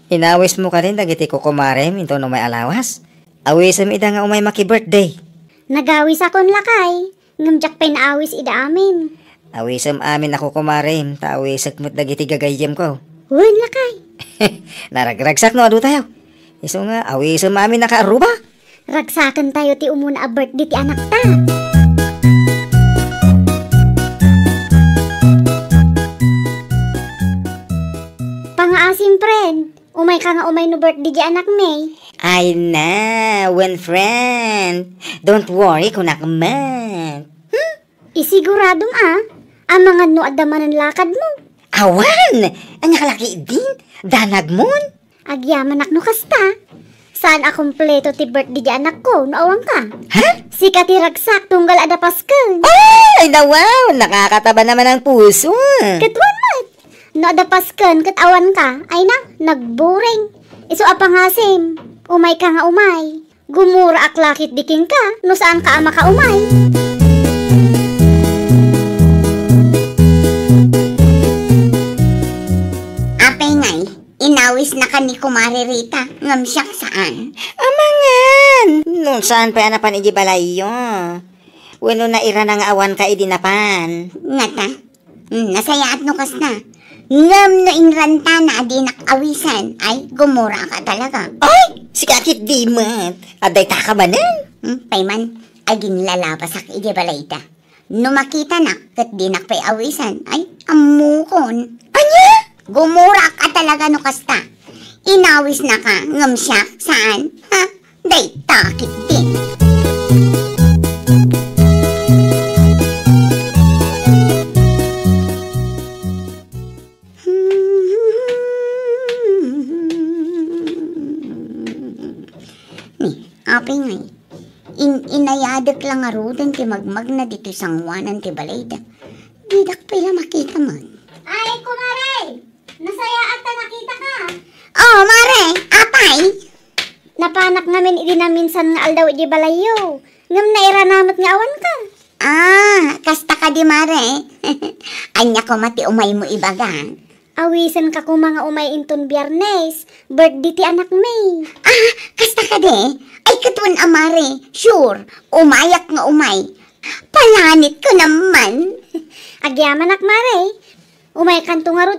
Inawis mo ka rin dagiti ko kumare minto no may alawas. Awisam ida nga umay maki-birthday. Nagawis akon lakay. Ngamjak pa naawis ida amin. Awisam amin ako kumare, tawisak mo't dagiti gagayem ko. Uwan lakay. Naragragsak no adu tayo. Iso nga awisam amin nakaaruba. Ragsakan tayo ti umuna a birthday ti anak ta. Pangaasim friend, umay ka nga umay no birthday di anak May. Ay na, one friend. Don't worry kung nakaman. Isiguradong ang mga no adaman ng lakad mo. Awan! Ang nakalaki din. Danag mon. Agyaman ak no kasta. Saan akumpleto ti birthday di anak ko, noawang ka? Ha? Sika ti ragsak tunggal ada Paskal. Ay nawaw! Nakakataba naman ang puso. Katwan mat. No ada Paskal, katawan ka. Ay na, nagburing. Iso apangasim. Umay ka nga umay. Gumura ak lakit diking ka. No saan ka ama ka umay. Apay ngay, inawis na ka ni Kumari Rita. Ngam siyak saan? Amangan! Nung saan pa anapan ijibalayo? Wano na ira na nga awan ka idinapan. Nga ta? Nasayaat no kas na. Ngam no inranta na adi nakawisan. Ay, gumura ka talaga. Ay! Si kakit di mat. Aday taka ba nan? Payman, ay ginlalabas ak ijibalayta. No makita na, kat di nakpay awisan. Ay, amukon. Anya? Gumura ka talaga no kasta. Inawis na ka, ngam siya, saan? Ha? Day, takit din. Apay ngay, inayadak lang nga rudan ti magmag na dito sangwanan ti balayda. Didak pala makita man. Ay, kumare! Nasaya at nakita ka. Oh, mare! Apay! Napanak ngamin idi na minsan nga aldaw iji balayo. Ngam na iranamat nga awan ka. Kasta ka di mare. Anya ko mati umay mo ibaga. Awisan ka kung mga umay inton Biyernes. Birthday ti anak May. Kasta ka di? Ay katun amare. Sure, umayak nga umay. Palanit ko naman. Agyaman ak mare. Umay kanto nga rod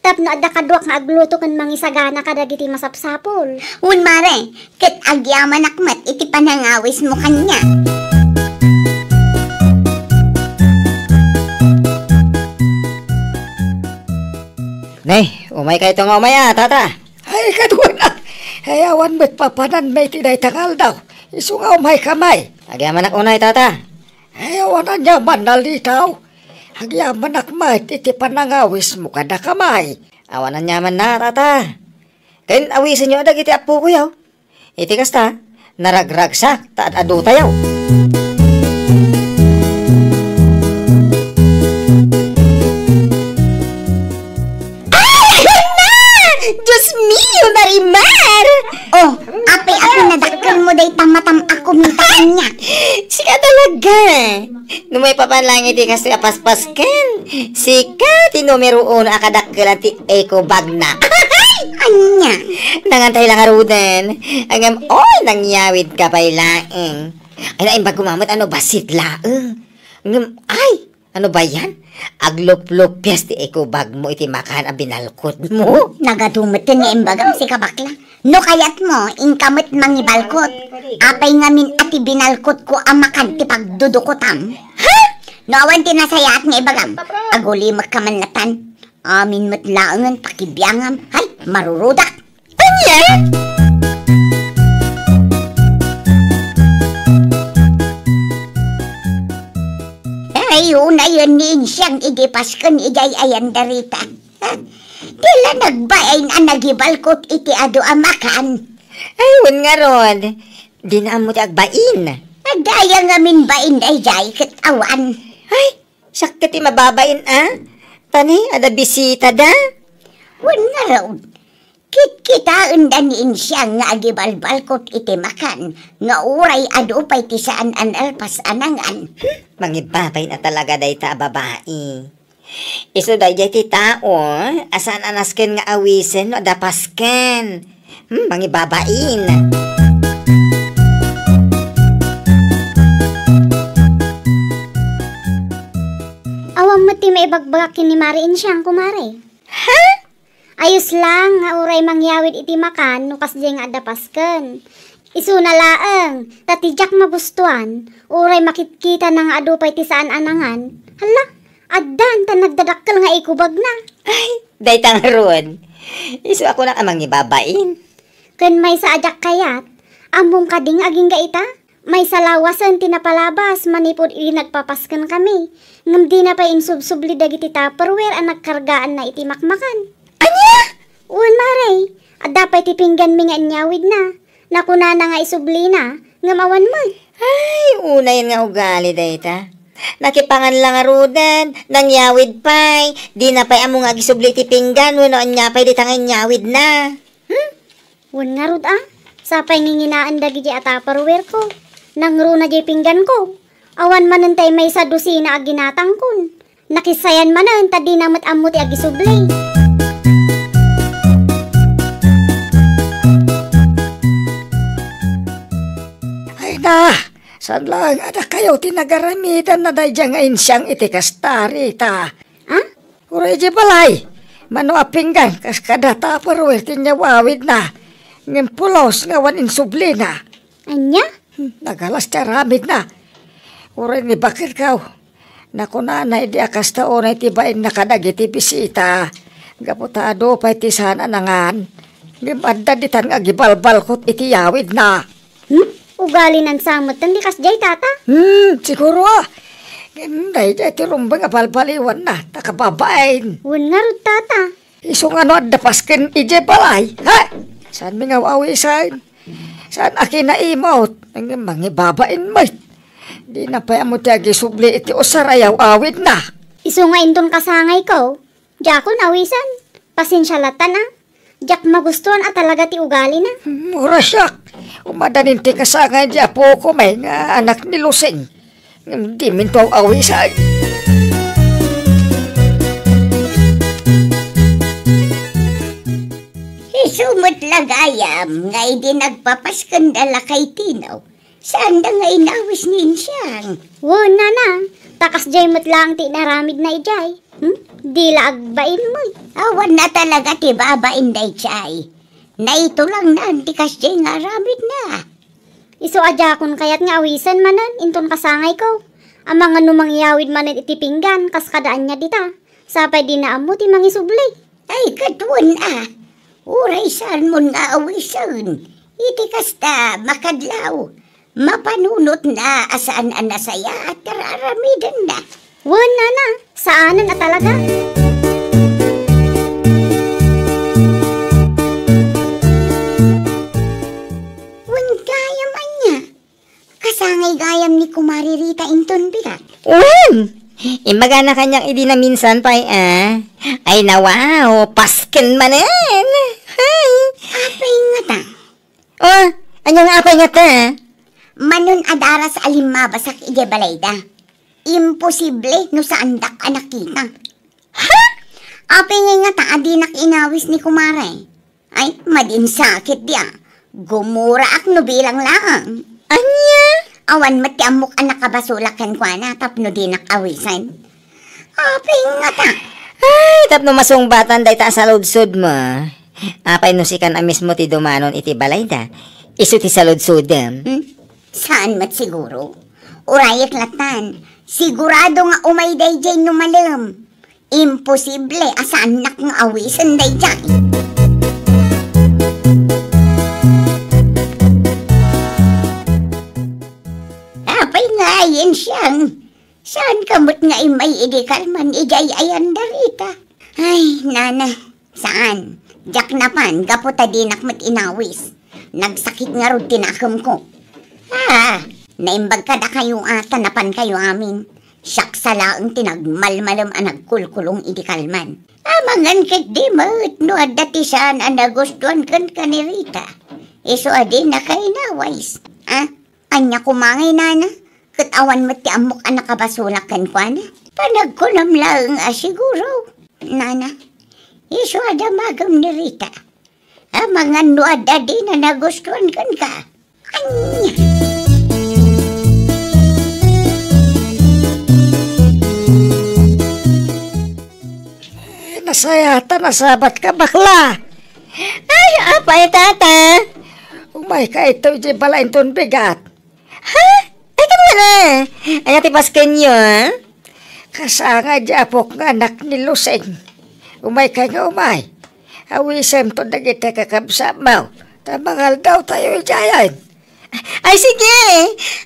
tapno adda kadwak nga agluto kan mangisagana kadagiti masapsapol. Un mare, ket agyaman akmat iti panangawis mo kanya. Nay, umay kayo nga umay tata. Ay, kadwan na. Hayawan mo't papanan may tinay tangal daw. Iso nga umay kamay. Agyaman ak unay tata. Hayawan na niya manalitaw. Agyaman ak may iti panangawis mo kada kamay. Awan na nyaman na tata. Kain awisin nyo adag iti apo ko yaw. Iti kasta, naragragsak taad adu tayaw. Diyos mio, Marimar! Oh, apay ako nadakkel mo day tamatam ako minta kanya. Sika talaga. Numay papanlangit ti kasi apaspasken. Sika ti numero 1 akadakkelan ti eco bag na. Anya? Nangantay lang arudan. Agam, nangyawid ka pa'y laeng. Ay naimbag kumamot, ano basit laeng. Ay, ano ba yan? Aglop-lopyas ti eco bag mo iti makan ang binalkot mo. Nagadumot ti nga imbagam si kabakla. No kayat mo, inkamot mangibalkot. Apay ngamin ati binalkot ko ang makan ti pagdudukotam. Ha? No awan ti nasayat nga ibagam. Aguli magkamanlatan. Amin mo't laangan pakibiyangam. Hay, marurudak. Anya? Ayun na yun ni siyang igipas kan ijay ayan darita. Dila nagbayay na nagibalkot iti ado amakan. Ayun nga ron. Di na mo ti agbain. Daya nga min bain ay jay katawan. Ay, sakit ti mababain Tani, ada bisita da? Wan nga raw. Kita undanin siya nga agibalbalkot iti makan. Nga uray ado pa'y ti saan an alpas anangan. Mangibabay na talaga day ta babae. Isu dayjay ti tao, asan anasken nga awisen no dapasken. Mangibabain. Awang mo ti maibagbagakin ni Mariin siyang kumare. Ha? Ayos lang, nga uray mangyawid iti makan, nukas di nga adapasken. Isu na laeng, tatijak magustuhan, uray makitkita na nga adupay ti saan anangan. Hala, addan, tan nagdadakkel nga ikubag na. Ay, daytang ron. Isu ako na amang ibabain. Ken may sa ajak kayat, ambong kading aging gaita. May salawasan tinapalabas, manipod nagpapaskan kami. Ngam di na pa insubsubli dagiti tupperware ang nagkargaan na iti makmakan. Anya? Uwan maray, at dapat tipinggan mi nga inyawid na. Nakuna na nga isubli na, ngamawan mo. Ay, una yun nga ugali dayta. Nakipangan lang nga rudan, nangyawid pa'y, di na pa'y among agisubli ti pinggan, wano anya pa'y di tangay nyawid na. Uwan nga rud sapay nginginaan dagiti at tupperware ko. Nangro na jay pinggan ko. Awan manantay may sa dusina aginatang kun. Nakisayan manan, tadi namat amuti agisubli. Na, saan lang ada kayo tinagaramitan na dayjang insyang iti kastari ta. Ha? Uray di balay, mano apinggan kas kada tupperware tinyawawid na. Ngem pulos ngawan insubli na. Anya? Nagalas tiaramid na. Uray ni bakit kaw. Naku nanay di akas taon ay tibain na kadagiti bisita. Gaputado pa'y tisana nangan. Ngem adda ditan nga gibalbalkot iti yawid na. Ugali ng samot, hindi kas jay tata? Siguro Hindi, iti rumbang apalpaliwan na, takababain. Wan nga rod tata. Isong ano at dapaskin ije balay, ha? Saan mi nga wawisan? Saan akin na imot? Ang mangibabain mo. Di na pa mo tiyagi subli iti usarayaw awit na. Iso nga inton kasangay ko. Diya ko nawisan. Pasensya latan Diyak magustuhan at talaga ti ugali na. Mura siyak. Umadanin ti kasangay di apo ko may nga anak ni Lusing. Di minto ang awisan. Isumot lagayam nga hindi nagpapaskandala kay Tinaw. Saan da nga inawis nin siyang? Wan na. Takas jay mo't lang ti naramid na ijay. Di laagbain mo. Awan na talaga ti babain day chay. Na ito lang na antikas jay nga ramid na. Iso ajakon kayat nga awisan manan inton kasangay ko. Ang mga numangyawid manan iti pinggan kas kadaan niya dita. Sapay di na amo ti mangisubli. Ay katwan Uray saan mo nga awisan. Iti kasta makadlaw. Mapanunot na asaan ang nasaya at kararamidan na. Wan na. Saanan na talaga? Wan gayam anya. Kasangay gayam ni Kumari Rita inton bigat. Imaga na kanyang idi na minsan pa Ay nawaw, pasken manen. Hay. Apay nga ta. Anya nga apay nga ta? Manon adara sa alimabasak ije balayda. Imposible no sa andak anak kita. Ha? Apay nga ta adinak inawis ni Kumare. Ay, madin sakit dia. Gumura ak no bilang lang. Anya? Awan matiamok anak kabasulakan ko na tapno dinak awisan. Apay nga ta. Ay, tapno masungbatan day ta sa ludsud mo. Apay no sikan amis mo ti dumanon iti balayda. Isu ti sa ludsudem. Saan mat siguro? Urayak latan. Sigurado nga umay day jay numalem. Imposible asa anak nga awisan day jay. Apay nga yan siyang. Saan kamot nga imay idikalman ijay ayan darita? Ay, nana. Saan? Jak napan, gaputa dinak mat inawis. Nagsakit nga rin tinakam ko. Naimbag ka da kayo tanapan kayo amin. Siyak sa laang tinagmalmalam ang nagkulkulong idikalman. Amangan kat di mat, no adati saan ang nagustuhan kan kanirita. Iso adin na kainawais. Anya kumangay nana, kat awan mo ti amok ang nakabasulakan ko na. Panagkunam lang siguro. Nana, iso ada magam ni Rita. Mga nuada di na nagustuhan kan ka. Anya. Nasayata, nasabat ka bakla. Ay, apay tata. Umay ka ito, di balain ton bigat. Ha? Ay, ka na. Ay, ati pasken nyo, ha? Kasanga di apok nga anak ni Luseng. Umay ka nga umay. Awisem to dagita kakabsa mo. Tamangal daw tayo ijayan. Ay, sige.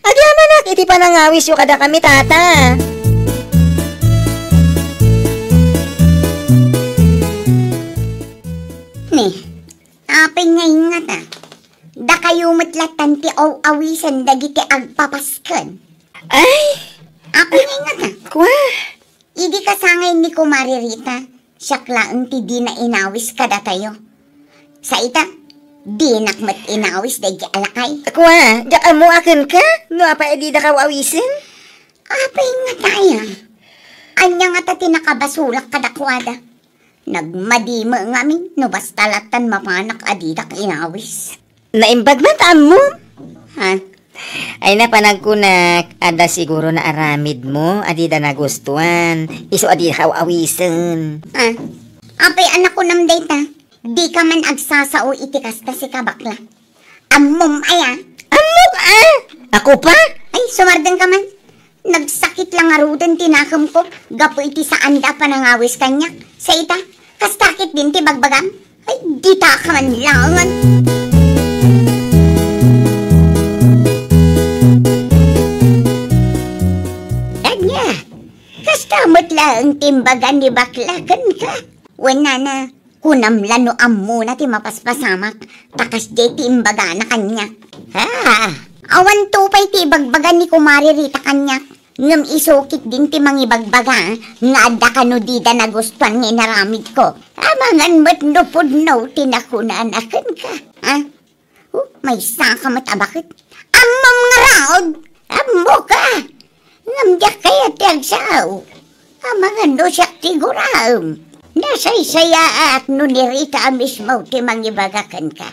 Adi amanak, iti pa nangawis yung kada kami, tata. Ni, apay ngayon nga ta. Da kayo matlatan ti awisan dagiti agpapaskan. Ay, Apay ngayon nga ta. kwa. Idi kasangay ni Kumari Rita. Siyaklaan ti di na inawis kada tayo. Sa ita, di nakmat inawis dagi alakay. Kwa, diya mo akin ka? No, apa edi da ka wawisin? Apay nga tayo. Anya nga ta tinakabasulak kadakwada. Nagmadima nga min, no basta latan mapanak adidak inawis. Naimbag man mo? Ha? Ay napanagkunak, ada siguro na aramid mo, adi da nagustuhan. Iso adi da ka wawisin. Ha? Apay anak ko nam data. Di ka man agsasao iti kasta si kabakla. Ammom aya. Amok Ako pa? Ay, sumardeng ka man. Nagsakit lang arudan tinakam ko. Gapo iti sa anda panangawis kanya. Sa ita, kastakit din ti bagbagam. Ay, di ta ka man langan. Kanya, kastamot lang timbagan ni baklagan ka. Wala na. Kunam lano ammo na ti mapaspasamak. Takas di timbaga na kanya. Awan tupay ti bagbagan ni Kumari Rita kanya. Ngam isukit din ti mangibagbaga. Nga adda kano di da nagustuhan nga inaramid ko. Amangan mo't nupudno tinakunaan akin ka. Ha? May saka matabakit. Amam nga raod. Ammo ka. Ngam diyak kaya ti agsaw. Amangan no siyak tiguram. Nasaysaya at no ni Rita mismo ti mangibagakan ka.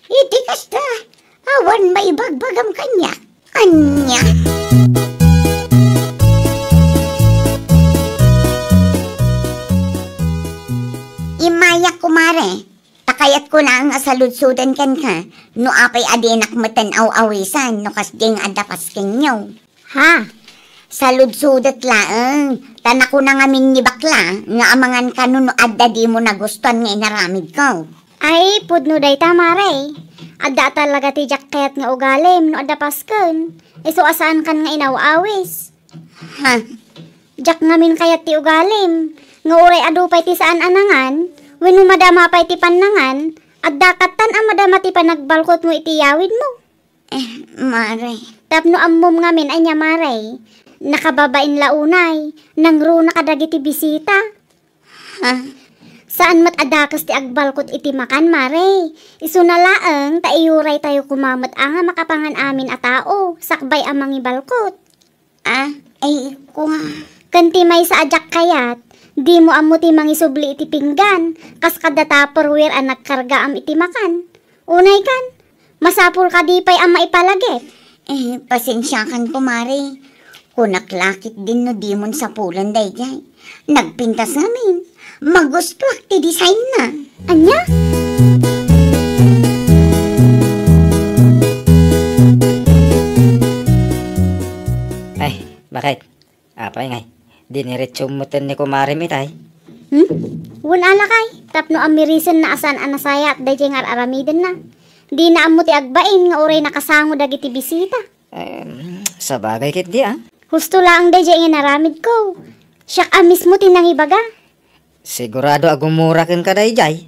Iti kasta, awan may bagbagam kanya. Anya. Imaya kumare, takayat ko na ang asaludsudan kan ka, no apay adinak matan aw-awisan, no kasding adapas kanyaw. Ha? Saludsudat laeng, tanako na ngamin ni bakla, nga amangan ka no adda di mo nagustuhan nga inaramid ko. Ay, pudno day tamare. Adda talaga ti jacket nga ugalim no adda pasken. Iso asaan kan nga inaw-awis. Ha? Jak ngamin kayat ti ugalim. Nga uray adu pay ti saan anangan. Wenno madama pay ti panangan. Adda katan ang madama ti panagbalkot mo iti yawid mo. Mare. Tapno ammom ngamin anya mare. Nakababain launay. Nangro nakadagiti bisita. Ha? Saan mat adakas ti agbalkot iti makan, mare? Isu na laeng, taiyuray tayo kumamat nga makapangan amin a tao, sakbay amang ibalkot. Ay, kuha. Kanti may sa ajak kayat, di mo amo ti mangisubli iti pinggan, kas kada tupperware ang nagkarga am iti makan. Unay kan, masapul ka di pa'y ang maipalagip. Pasensyakan ko, mare. Kunaklakit din no dimon sa pulan dayjay. Nagpintas namin. Magusto ti design na. Anya? Ay, bakit? Apay ngay. Diniretso mo ni Kumari mitay. Wala lakay. Tapno amirisan na asan anasaya at dayjay nga aramiden na. Di na amo ti agbain nga uray nakasango dagiti bisita. Sa bagay kit di Husto lang dayjay nga naramid ko. Siyak amis mo tinangibaga. Sigurado agumurakin ka dayjay.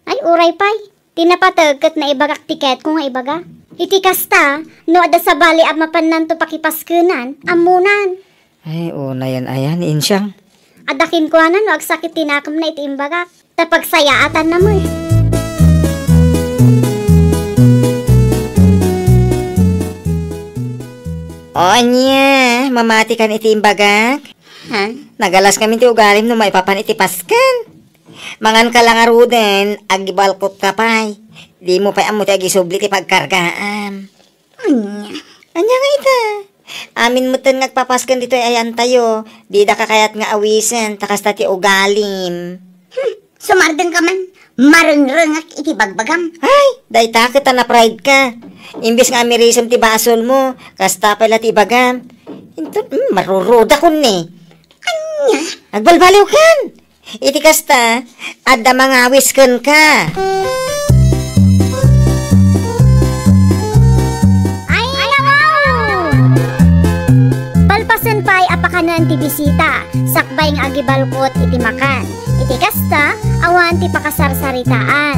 Ay, uray pay. Tinapatagkat na ibagak tiket ko nga ibaga. Iti kasta, no ada sa bali at mapanan to pakipaskunan, amunan. Ay, una yan ayan, insyang. Adakin ko no agsakit tinakam na iti imbagak. Tapag sayaatan na mo O niya, mamati kan iti imbagak. Ha? Nagalas kami ti ugalim no maipapan iti Paskan. Mangan ka lang aruden, agibalkot ka pa'y. Di mo pa'y amo ti agisubli ti pagkargaan. Anya. Anya nga ita. Amin mo tan nagpapaskan dito ay ayan tayo. Di da kakayat nga awisen, takas ta ti ugalim. Sumardeng ka man. Marungrungak iti bagbagam. Ay, day takit na pride ka. Imbis nga amirisam ti basol mo, kasta pala ti bagam. Ito, maruruda kun ni. Anya. Agbalbaliw kan. Iti kasta, adda mangawis kan ka. Ay, nakaw! Palpasan pa'y apakanan ti bisita, sakbay ng agibalkot iti makan. Iti kasta, awan ti pakasarsaritaan.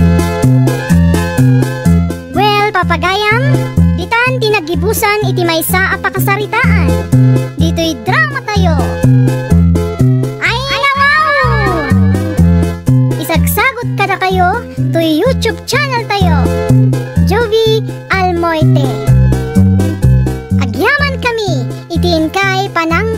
Well, papagayam, ditan tinagibusan iti maysa apakasaritaan. Dito'y drama tayo. Ay, nakaw! Isagsagot ka na kayo to YouTube channel tayo. Jovi Almoite. Agyaman kami, itin kay panang